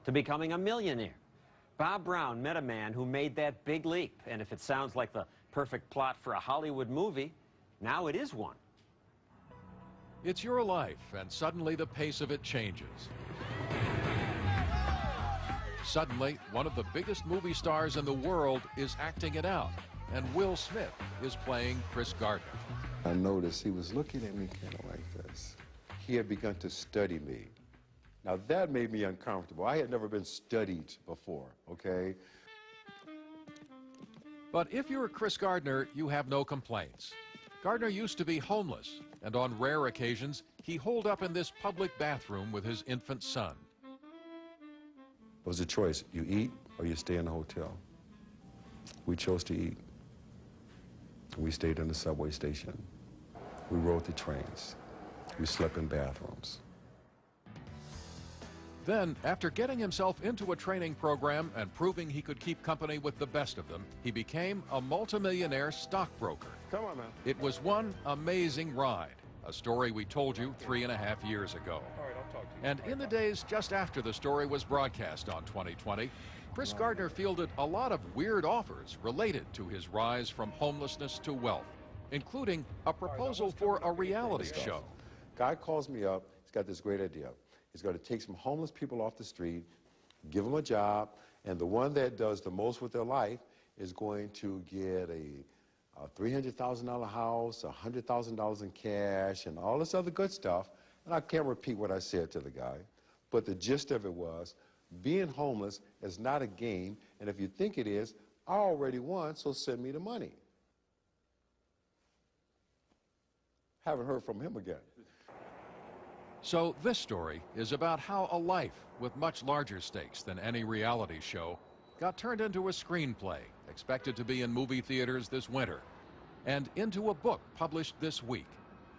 to becoming a millionaire. Bob Brown met a man who made that big leap, and if it sounds like the perfect plot for a Hollywood movie, now it is one. It's your life, and suddenly the pace of it changes. Suddenly, one of the biggest movie stars in the world is acting it out, and Will Smith is playing Chris Gardner. I noticed he was looking at me kind of like this. He had begun to study me. Now that made me uncomfortable. I had never been studied before, okay? But if you're Chris Gardner, you have no complaints. Gardner used to be homeless, and on rare occasions, he holed up in this public bathroom with his infant son. It was a choice. You eat or you stay in the hotel. We chose to eat. We stayed in the subway station. We rode the trains. We slept in bathrooms. Then, after getting himself into a training program and proving he could keep company with the best of them, he became a multimillionaire stockbroker. Come on, man. It was one amazing ride, a story we told you 3.5 years ago. All right, I'll talk to you. And in the days just after the story was broadcast on 2020, Chris Gardner fielded a lot of weird offers related to his rise from homelessness to wealth, including a proposal for a reality show. Guy calls me up. He's got this great idea. He's going to take some homeless people off the street, give them a job, and the one that does the most with their life is going to get a $300,000 house, $100,000 in cash, and all this other good stuff. And I can't repeat what I said to the guy, but the gist of it was, being homeless is not a game, and if you think it is, I already won, so send me the money. Haven't heard from him again. So this story is about how a life with much larger stakes than any reality show got turned into a screenplay expected to be in movie theaters this winter, and into a book published this week,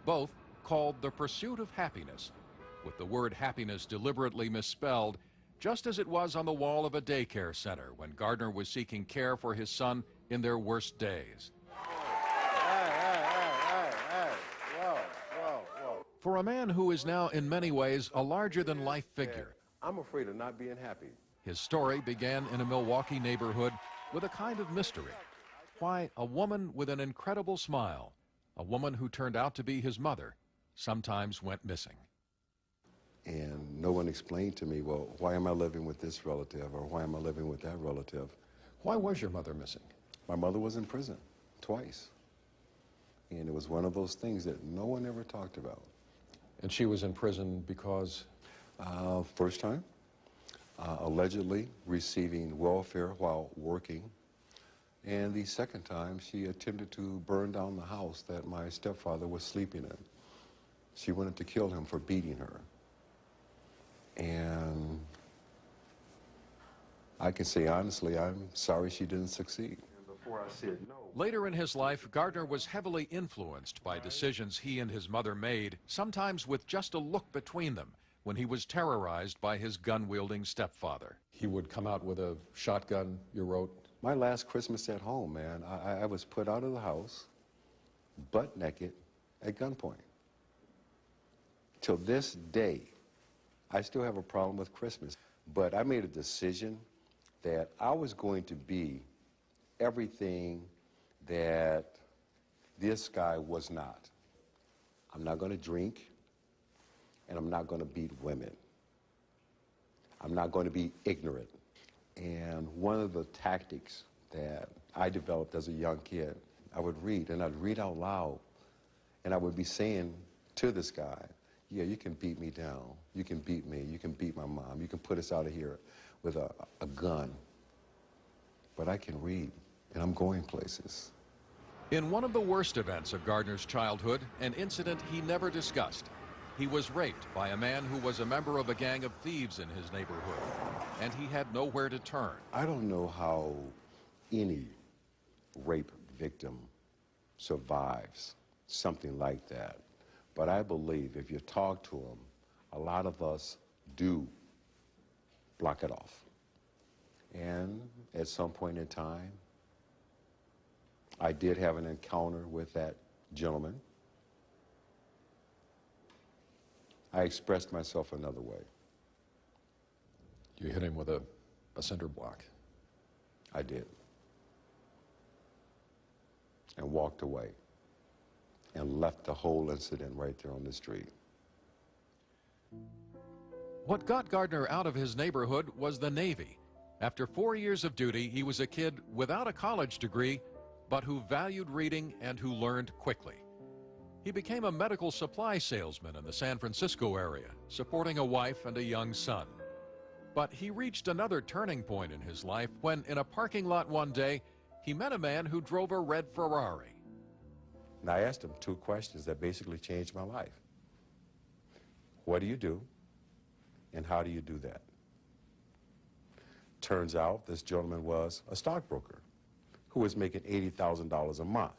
both called The Pursuit of Happyness, with the word happiness deliberately misspelled, just as it was on the wall of a daycare center when Gardner was seeking care for his son in their worst days. For a man who is now in many ways a larger-than-life figure, I'm afraid of not being happy. his story began in a Milwaukee neighborhood with a kind of mystery. Why a woman with an incredible smile, a woman who turned out to be his mother, sometimes went missing. And no one explained to me, well, why am I living with this relative, or why am I living with that relative? Why was your mother missing? My mother was in prison twice. And it was one of those things that no one ever talked about. And she was in prison because? First time, allegedly receiving welfare while working. And the second time, she attempted to burn down the house that my stepfather was sleeping in. She wanted to kill him for beating her. And I can say honestly, I'm sorry she didn't succeed. Before I said no. Later in his life, Gardner was heavily influenced by decisions he and his mother made, sometimes with just a look between them, when he was terrorized by his gun-wielding stepfather. He would come out with a shotgun, you wrote? My last Christmas at home, man, I was put out of the house, butt naked, at gunpoint. Till this day, I still have a problem with Christmas. But I made a decision that I was going to be everything that this guy was not. I'm not going to drink, and I'm not going to beat women. I'm not going to be ignorant. And one of the tactics that I developed as a young kid, I would read, and I'd read out loud, and I would be saying to this guy, yeah, you can beat me down, you can beat me, you can beat my mom, you can put us out of here with a gun, but I can read, and I'm going places. In one of the worst events of Gardner's childhood, an incident he never discussed, he was raped by a man who was a member of a gang of thieves in his neighborhood, and he had nowhere to turn. I don't know how any rape victim survives something like that, but I believe if you talk to them, a lot of us do block it off. And at some point in time, I did have an encounter with that gentleman. I expressed myself another way. You hit him with a cinder block. I did. And walked away. And left the whole incident right there on the street. What got Gardner out of his neighborhood was the Navy. After 4 years of duty, he was a kid without a college degree, but who valued reading and who learned quickly. He became a medical supply salesman in the San Francisco area, supporting a wife and a young son. But he reached another turning point in his life when, in a parking lot one day, he met a man who drove a red Ferrari. And I asked him 2 questions that basically changed my life. What do you do? And how do you do that? Turns out this gentleman was a stockbroker who was making $80,000 a month.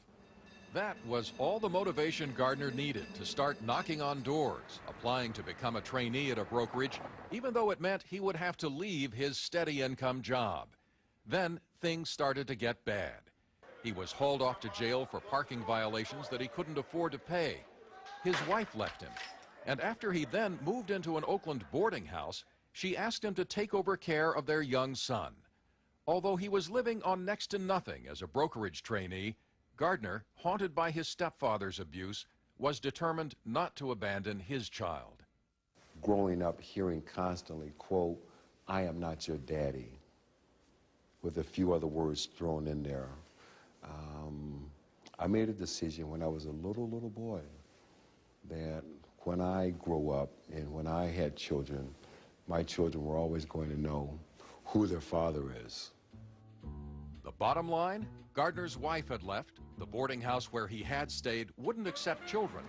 That was all the motivation Gardner needed to start knocking on doors, applying to become a trainee at a brokerage, even though it meant he would have to leave his steady income job. Then things started to get bad. He was hauled off to jail for parking violations that he couldn't afford to pay. His wife left him, and after he then moved into an Oakland boarding house, she asked him to take over care of their young son. Although he was living on next to nothing as a brokerage trainee, Gardner, haunted by his stepfather's abuse, was determined not to abandon his child. Growing up hearing constantly, quote, "I am not your daddy," with a few other words thrown in there. I made a decision when I was a little boy that when I grow up and when I had children, my children were always going to know who their father is. The bottom line, Gardner's wife had left, the boarding house where he had stayed wouldn't accept children,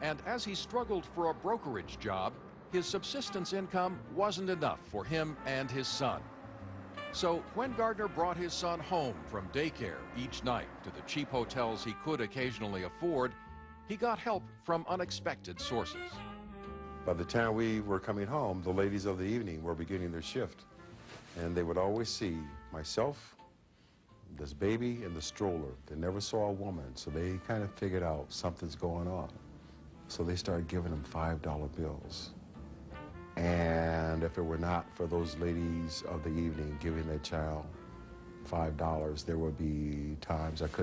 and as he struggled for a brokerage job, his subsistence income wasn't enough for him and his son. So when Gardner brought his son home from daycare each night to the cheap hotels he could occasionally afford, he got help from unexpected sources. By the time we were coming home, the ladies of the evening were beginning their shift, and they would always see myself, this baby, and the stroller. They never saw a woman, so they kind of figured out something's going on. So they started giving them $5 bills. And if it were not for those ladies of the evening giving their child $5, there would be times I couldn't